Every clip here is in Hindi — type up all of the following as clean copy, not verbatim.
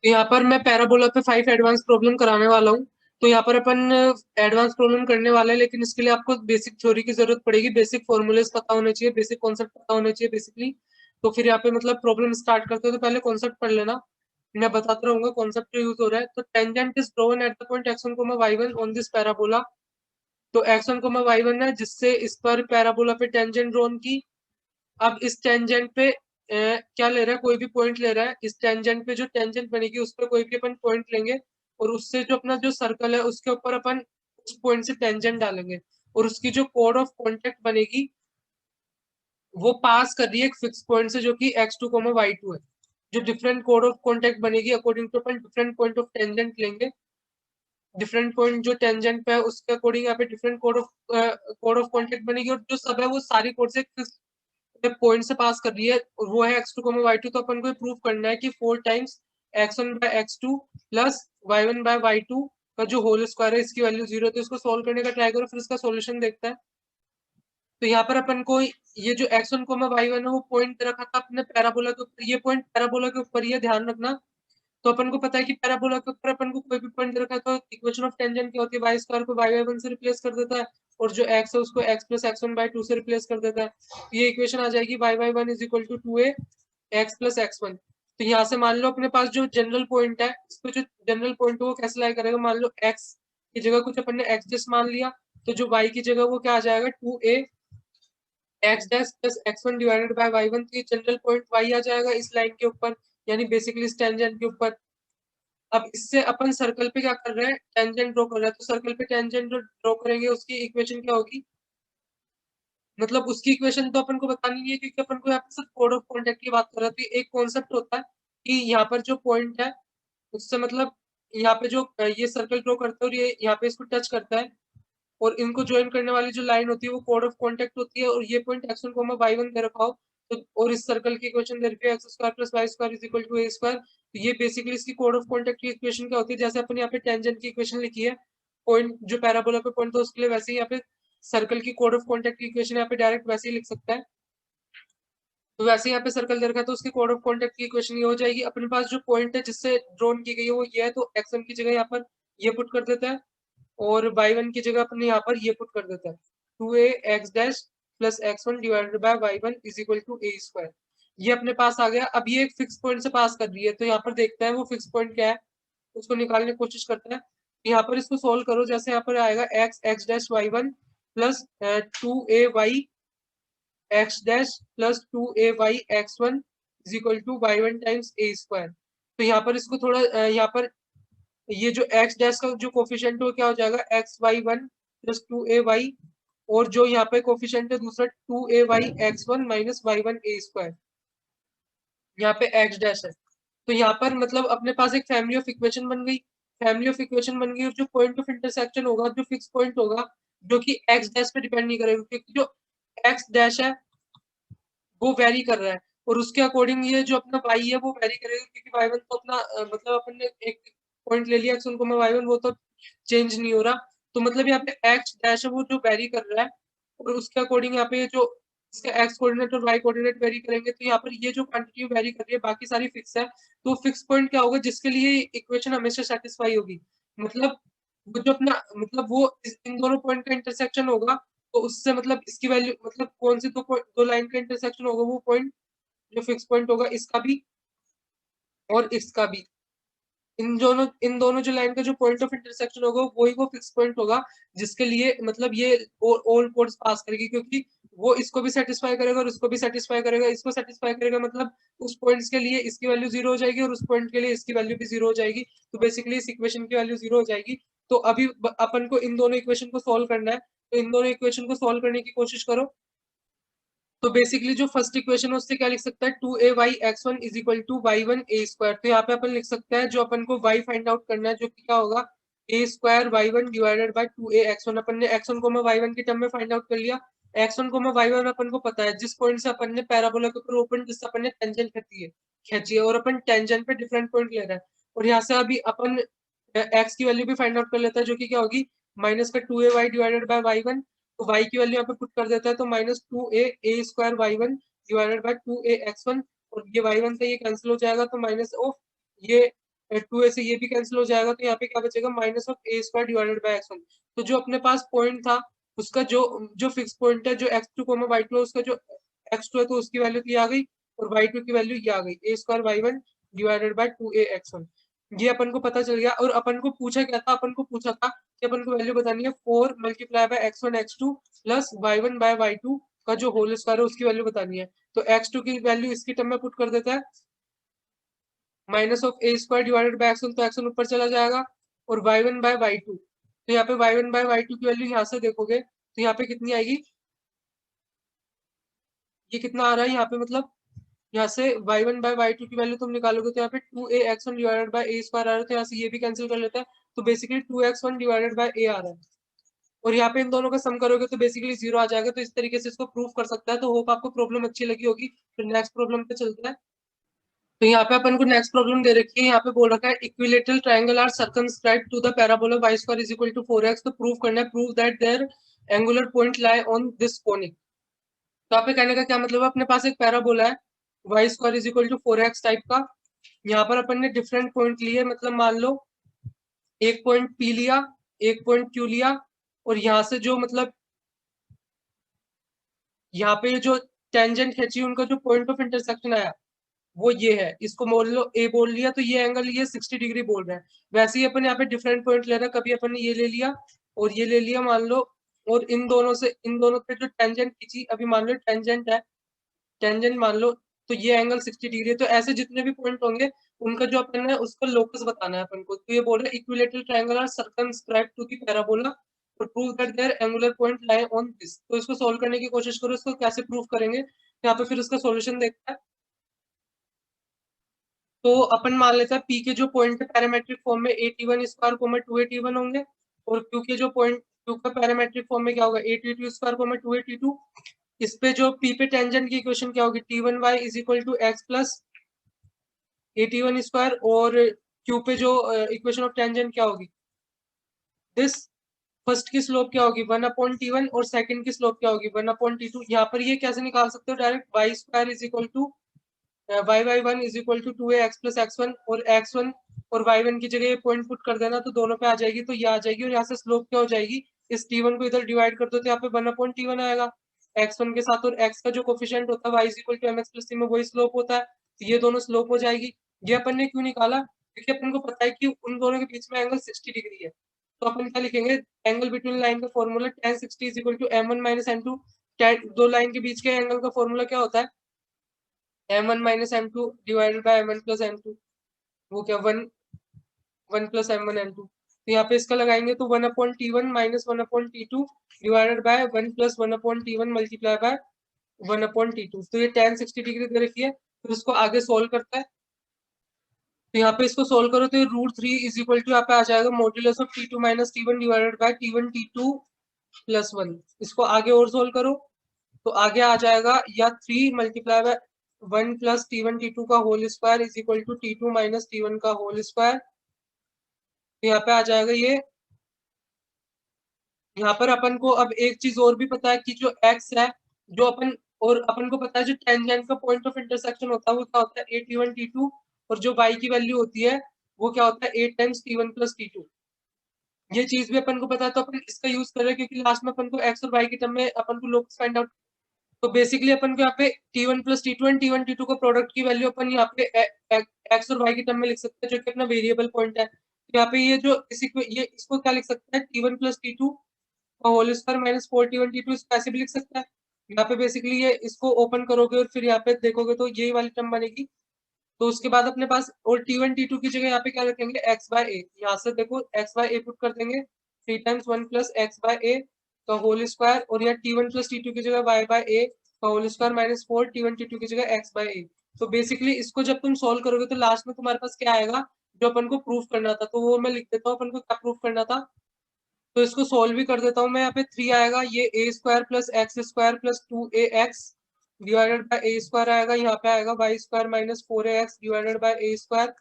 तो यहाँ पर मैं पैराबोला पे 5 एडवांस प्रॉब्लम कराने वाला हूँ। तो यहाँ पर अपन एडवांस प्रॉब्लम करने वाले हैं, लेकिन इसके लिए आपको बेसिक थ्योरी की जरूरत पड़ेगी, बेसिक फॉर्मूलेस पता होने चाहिए, बेसिक कॉन्सेप्ट पता होने चाहिए बेसिकली। तो फिर यहाँ पे मतलब प्रॉब्लम स्टार्ट करते हो तो पहले कॉन्सेप्ट पढ़ लेना, मैं बताता रहूंगा कॉन्सेप्ट यूज हो रहा है। तो tangent is drawn at the point x1, y1 on this parabola. तो x1, y1 है जिससे इस पर पैराबोला पे टेंजेंट ड्रॉन की। अब इस टेंजेंट पे क्या ले रहा है, कोई भी पॉइंट ले रहा है, इस टेंजेंट पे जो टेंजेंट बनेगी उस पर कोई भी अपन पॉइंट लेंगे, और उससे जो अपना जो सर्कल है उसके ऊपर अपन उस पॉइंट से टेंजेंट डालेंगे, और उसकी जो कोड ऑफ कॉन्टेक्ट बनेगी वो पास कर रही है एक फिक्स पॉइंट से जो कि x2, y2 है। जो डिफरेंट कोड ऑफ कॉन्टेक्ट बनेगी अकॉर्डिंग टू अपन डिफरेंट पॉइंट ऑफ टेंजेंट लेंगे, डिफरेंट पॉइंट जो टेंजेंट पे है उसके अकॉर्डिंग यहाँ पे डिफरेंट कोड ऑफ कॉन्टेक्ट बनेगी, और जो सब है वो सारी कोड से पॉइंट से पास कर रही है, और वो है x2, y2। तो अपन को प्रूव करना है कि 4 टाइम्स x1/x2 प्लस y1/y2 का जो होल स्क्वायर है इसकी वैल्यू 0। तो इसको सोल्व करने का ट्राई करो, फिर इसका सॉल्यूशन देखते हैं। तो यहाँ पर अपन को ये जो x1, y1 है वो पॉइंट रखा था अपने पैराबोला के ऊपर, ये पॉइंट पैराबोला के ऊपर ही है, ध्यान रखना। तो अपन को पता है कि पैराबोला के ऊपर अपन को कोई भी पॉइंट रखा है तो इक्वेशन ऑफ टेंजेंट क्या होती है, वाई स्क्वायर को y/1 से रिप्लेस कर देता है, और जो x है उसको x प्लस x1/2 से रिप्लेस कर देता है। तो ये इक्वेशन आ जाएगी y/1 is equal to 2a x plus x1। तो यहाँ से मान लो अपने पास जो जनरल पॉइंट है, इसको जो जनरल पॉइंट है वो कैसे लाई करेगा, मान लो x की जगह कुछ अपन ने x जस्ट मान लिया, तो जो y की जगह वो क्या आ जाएगा 2a x dash plus x1 divided by y1। तो ये जनरल पॉइंट y आ जाएगा इस लाइन के ऊपर, यानी बेसिकली इस टेंजेंट के ऊपर। अब इससे अपन सर्कल पे क्या कर रहे हैं, टेंजेंट ड्रॉ कर रहे हैं, तो सर्कल पे टेंजेंट जो ड्रॉ करेंगे उसकी इक्वेशन क्या होगी, मतलब उसकी इक्वेशन तो अपन को बतानी नहीं है क्योंकि अपन को यहाँ पे सिर्फ कोड ऑफ कॉन्टेक्ट की बात कर रहे हैं। तो एक कॉन्सेप्ट होता है कि यहाँ पर जो पॉइंट है उससे मतलब यहाँ पे जो ये सर्कल ड्रॉ करता है और ये यहाँ पे इसको टच करता है, और इनको ज्वाइन करने वाली जो लाइन होती है वो कोड ऑफ कॉन्टेक्ट होती है, और ये पॉइंट x1, y1 दे रखा हो तो, और इस सर्कल की इक्वेशन दे रखी है x square plus y square is equal to a square. तो ये बेसिकली इसकी कोड ऑफ कॉन्टेक्ट की इक्वेशन क्या होती है, जैसे अपन यहाँ पे टेंजेंट की इक्वेशन लिखी है, पॉइंट जो पैराबोला पे पॉइंट था उसके लिए, वैसे ही यहाँ पे सर्कल की कोड ऑफ कॉन्टेक्ट की इक्वेशन यहाँ पे डायरेक्ट वैसे ही लिख सकता है। तो वैसे यहाँ पे सर्कल दे रखा है तो उसकी कोड ऑफ कॉन्टेक्ट की इक्वेशन ये हो जाएगी। अपने पास जो पॉइंट है जिससे ड्रॉन की गई है वो ये है, तो x1 की जगह यहाँ पर ये पुट कर देता है, और y1 की जगह अपने यहाँ पर ये पुट कर देता है 2a x dash plus x1 divided by y1 is equal to a square. ये अपने पास आ गया। अब ये एक फिक्स पॉइंट से पास कर रही है, तो यहाँ पर देखते हैं वो फिक्स पॉइंट क्या है, उसको निकालने की कोशिश करते हैं। यहाँ पर इसको सोल्व करो, जैसे यहाँ पर आएगा x dash y1 plus 2ay x dash plus 2ay x1 is equal to y1 times a square. तो यहाँ पर इसको थोड़ा यहाँ पर ये जो x डैश का जो कोफिशिएंट है वो क्या हो जाएगा x y1 प्लस 2ay, और जो यहाँ पे कोफिशिएंट है दूसरा 2ay x1 minus y1 a square, यहाँ पे x डैश है। तो यहाँ पर मतलब अपने पास एक फैमिली ऑफ इक्वेशन बन गई, फैमिली ऑफ इक्वेशन बन गई, और जो पॉइंट ऑफ इंटरसेक्शन होगा, जो फिक्स पॉइंट होगा जो कि x डैश पे डिपेंड नहीं करेगा, क्योंकि जो x डैश है वो वेरी कर रहा है, और उसके अकॉर्डिंग ये जो अपना y है वो वेरी करेगा, क्योंकि y1 तो अपना मतलब अपन ने एक पॉइंट ले लिया x1, y1 वो तो चेंज नहीं हो रहा। तो मतलब यहाँ पे x डैश है वो जो वेरी कर रहा है, और उसके अकॉर्डिंग यहाँ पे जो इसका x कोऑर्डिनेट और y कोऑर्डिनेट वेरी करेंगे, तो यहाँ पर ये जो क्वांटिटी वेरी कर रही है बाकी सारी फिक्स है। तो फिक्स पॉइंट क्या होगा जिसके लिए इक्वेशन हमेशा सेटिस्फाई होगी, मतलब वो जो अपना मतलब वो इन दोनों पॉइंट का इंटरसेक्शन होगा, तो उससे मतलब इसकी वैल्यू मतलब कौन सी दो लाइन का इंटरसेक्शन होगा वो पॉइंट जो फिक्स पॉइंट होगा इसका भी और इसका भी, इन दोनों जो लाइन का जो पॉइंट ऑफ इंटरसेक्शन होगा वही वो फिक्स पॉइंट होगा जिसके लिए मतलब ये ऑल कोड्स पास करेगी, क्योंकि वो इसको भी सेटिस्फाई करेगा और इसको भी सेटिस्फाई करेगा, इसको सेटिस्फाई करेगा मतलब उस पॉइंट्स के लिए इसकी वैल्यू 0 हो जाएगी और उस पॉइंट के लिए इसकी वैल्यू भी 0 हो जाएगी। तो बेसिकली इस इक्वेशन की वैल्यू 0 हो जाएगी। तो अभी अपन को इन दोनों इक्वेशन को सोल्व करना है, तो इन दोनों इक्वेशन को सोल्व करने की कोशिश करो। तो बेसिकली जो फर्स्ट इक्वेशन है उससे क्या लिख सकता है 2ay x1 is equal to y1 a square. तो यहाँ पे अपन लिख सकते हैं जो अपन को y फाइंड आउट करना है जो कि क्या होगा a square y1 divided by 2a x1। अपन ने x1 को y1 के टर्म में फाइंड आउट कर लिया। x1 को y1 अपन को पता है जिस पॉइंट से अपन ने पैराबोला के ऊपर ओपन जिससे अपन ने टेंजेंट खींची है, और अपन टेंजेंट पे डिफरेंट पॉइंट ले रहे हैं, और यहाँ से अभी अपन x की वैल्यू भी फाइंड आउट कर लेता है जो कि क्या होगी माइनस का 2ay डिवाइडेड बाय y1। तो y की वैल्यू यहाँ पे पुट कर देता है, तो -2a square y1 divided by 2a x1, और ये y1 से ये कैंसिल हो जाएगा, तो माइनस ऑफ ये 2a से ये भी कैंसिल हो जाएगा, तो यहाँ पे क्या बचेगा, minus of a square divided bye x1। तो जो अपने पास पॉइंट था उसका जो जो फिक्स पॉइंट है, जो x2 y2 है, उसका जो x2 है तो उसकी वैल्यू की आ गई, और y2 की वैल्यू ये आ गई, ए square y1 divided by 2a x1। ये अपन को पता चल गया। और अपन को पूछा क्या था, अपन को पूछा था कि अपन को वैल्यू बतानी है 4 multiply by x1 x2 plus y1 bye y2 का जो होल स्क्वायर है उसकी वैल्यू बतानी है। तो x2 की वैल्यू इसकी टर्म में पुट कर देता है, minus of a square divided by x one, तो एक्स वन ऊपर चला जाएगा, और y one by Y two, तो यहाँ पे y one by Y two की वैल्यू यहाँ से देखोगे तो यहाँ पे कितनी आएगी, ये कितना आ रहा है यहाँ पे, मतलब यहाँ से Y one by Y two की वैल्यू तुम निकालोगे तो यहाँ पे 2a x1 divided by A square आ रहा है, तो यहाँ से ये भी कैंसिल कर लेता है, तो बेसिकली 2x1 डिवाइडेड बाय ए आ रहा है। और यहाँ पे इन दोनों का सम करोगे तो बेसिकली 0 आ जाएगा। तो इस तरीके से इसको प्रूव कर सकता है। तो होप आपको प्रॉब्लम अच्छी लगी होगी। फिर नेक्स्ट प्रॉब्लम पे चलते हैं। तो यहाँ पे अपन को नेक्स्ट प्रॉब्लम दे रखी है, यहाँ पे बोल रखा है equilateral triangle are circumscribed to the parabola y square is equal to 4x। तो प्रूव करना है, prove that their angular point lie on this conic. तो यहाँ पे कहने का क्या मतलब है, अपने पास एक पैराबोला है y square is equal to 4x type का। यहाँ पर अपन ने डिफरेंट पॉइंट लिए, मतलब मान लो एक पॉइंट P लिया, एक पॉइंट Q लिया, और यहाँ से जो मतलब यहाँ पे जो टेंजेंट खींची उनका जो पॉइंट ऑफ इंटरसेक्शन आया वो ये है, इसको बोल लो ए बोल लिया, तो ये एंगल ये 60 डिग्री बोल रहे हैं। वैसे ही अपन यहाँ पे डिफरेंट पॉइंट ले रहे हैं, कभी अपन ने ये ले लिया और ये ले लिया मान लो, और इन दोनों पे जो टेंजेंट खींची, अभी मान लो टेंजेंट है, टेंजेंट मान लो, तो ये एंगल 60 डिग्री है। तो ऐसे जितने भी पॉइंट होंगे उनका जो अपन है उसको लोकस बताना है अपन को। तो ये बोल रहे हैं equilateral triangle are circumscribed to the parabola और prove that their angular point lie on this. तो इसको सोल्व करने की कोशिश करो, इसको कैसे प्रूव करेंगे, यहाँ पे फिर उसका सॉल्यूशन देखते हैं। तो अपन मान लेते हैं पी के जो पॉइंट है पैरामेट्रिक फॉर्म में 81 स्क्वायर कोमा 281 होंगे, और क्यू के जो पॉइंट क्यू का पैरामेट्रिक फॉर्म में क्या होगा 82 स्क्वायर कोमा 282। इस पे जो पी पे टेंजेंट की इक्वेशन क्या होगी, T1y is equal to x plus 81 square, और क्यू पे जो इक्वेशन ऑफ टेंजेंट क्या होगी, दिस। फर्स्ट की स्लोप क्या होगी 1/T1, और सेकंड की स्लोप क्या होगी 1/T2। यहाँ पर ये कैसे निकाल सकते हो, direct y square is equal to y1 is equal to 2ax plus x1, और x1 और y1 की जगह पॉइंट पुट कर देना, तो दोनों पे आ जाएगी, तो ये आ जाएगी। और यहाँ से स्लोप क्या हो जाएगी, इस t1 को इधर डिवाइड कर दो तो यहाँ पे 1/T1 आएगा x1 के साथ, और x का जो कोफिशिएंट होता है y is equal to mx plus c में वही स्लोप होता है, तो ये दोनों स्लोप हो जाएगी। ये अपन ने क्यों निकाला, क्योंकि अपन को पता है कि उन दोनों के बीच में एंगल 60 डिग्री है। तो अपन क्या लिखेंगे, एंगल बिटवीन लाइन का formula tan 60 is equal to m1 minus m2। दो लाइन के बीच के एंगल का फॉर्मूला क्या होता है, m1 minus m2 divided by m1 plus m2, वो क्या 1 प्लस m1 m2। तो यहाँ पे इसका लगाएंगे तो 1/T1 minus 1/T2 divided by 1 plus 1/T1 multiply by 1/T2। तो ये tan 60 डिग्री दे रखी है। फिर उसको आगे सोल्व करता है, तो यहाँ पे इसको सोल्व करो तो ये √3 इज इक्वल टू यहाँ पे आ जाएगा modulus of T2 minus T1 divided by T1 T2 plus 1। इसको आगे और सोल्व करो तो आगे आ जाएगा या 3 multiply by 1 plus T1 T2 का whole square is equal to T2 minus T1 का होल स्क्वायर। तो यहाँ पे आ जाएगा ये। यहाँ पर अपन को अब एक चीज और भी पता है कि जो x है, जो अपन, और अपन को पता है जो टेंजेंट का पॉइंट ऑफ इंटरसेक्शन होता है वो क्या होता है T1 T2, और जो y की वैल्यू होती है वो क्या होता है 8 टाइम्स T1 प्लस T2। ये चीज भी अपन को पता है, तो अपन इसका यूज कर रहे हैं क्योंकि लास्ट में अपन को x और y की टर्म में अपन को लोकस फाइंड आउट। तो बेसिकली अपन को यहाँ पे T1 plus T2 and T1 T2 को प्रोडक्ट की वैल्यू अपन यहाँ पे x और y की टर्म में लिख सकते हैं, जो कि अपना वेरिएबल पॉइंट है। तो यहाँ पे ये जो ये इसको क्या लिख सकते हैं, T1 प्लस T2 का whole square minus 4 T1 T2, इसको ऐसे भी लिख सकता है। यहाँ पे बेसिकली ये इसको ओपन करोगे और फिर यहाँ पे देखोगे तो यही वाली टर्म बनेगी। तो उसके बाद अपने पास और T1 T2 की जगह यहाँ पे क्या रखेंगे x बाय ए, यहाँ से देखो x बाय ए पुट कर देंगे 3 टाइम्स 1 प्लस x बाय ए का होल स्क्वायर, और यहाँ T1 प्लस T2 की जगह y बाय ए का whole square minus 4 T1 T2 की जगह x बाय ए। तो बेसिकली इसको जब तुम सोल्व करोगे तो लास्ट में तुम्हारे पास क्या आएगा, जो अपन को प्रूफ करना था, तो वो मैं लिख देता हूँ अपन को क्या प्रूफ करना था। तो इसको सोल्व भी कर देता हूँ मैं। यहाँ पे 3 आएगा, ये A square plus X square plus 2ax divided by A square आएगा, यहाँ पे आएगा Y square minus 4ax divided by A square.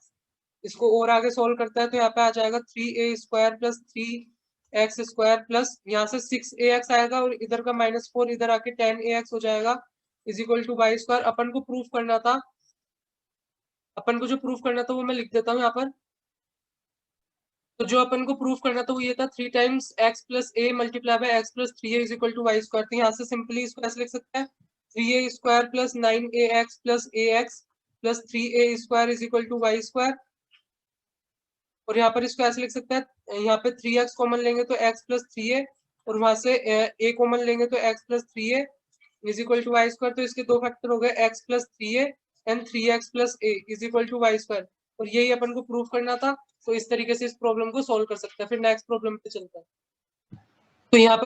इसको और आगे सोल्व करता है तो यहाँ पे आ जाएगा 3a square plus 3x square plus यहाँ से 6ax आएगा, और इधर का -4 इधर आके 10ax हो जाएगा is equal to Y square. अपन को प्रूफ करना था, अपन को जो प्रूफ करना था वो मैं लिख देता हूँ यहाँ पर। तो जो अपन को प्रूफ करना था वो ये था 3 times x plus a multiply by x plus 3a is equal to Y square. तो यहाँ से सिंपली इसको ऐसे लिख सकते हैं 3a square plus 9ax plus ax plus 3a square is equal to Y square. और यहाँ पर इसको ऐसे लिख सकते हैं, यहाँ पे 3x कॉमन लेंगे तो x प्लस 3a, और वहां से a कॉमन लेंगे तो x plus 3a is equal to Y square. तो इसके दो फैक्टर हो गए x plus 3a and 3x plus a is equal to Y square. और यही अपन को प्रूफ करना था। तो इस तरीके से इस प्रॉब्लम को सोल्व कर सकते हैं। फिर नेक्स्ट प्रॉब्लम पे चलते हैं। तो यहाँ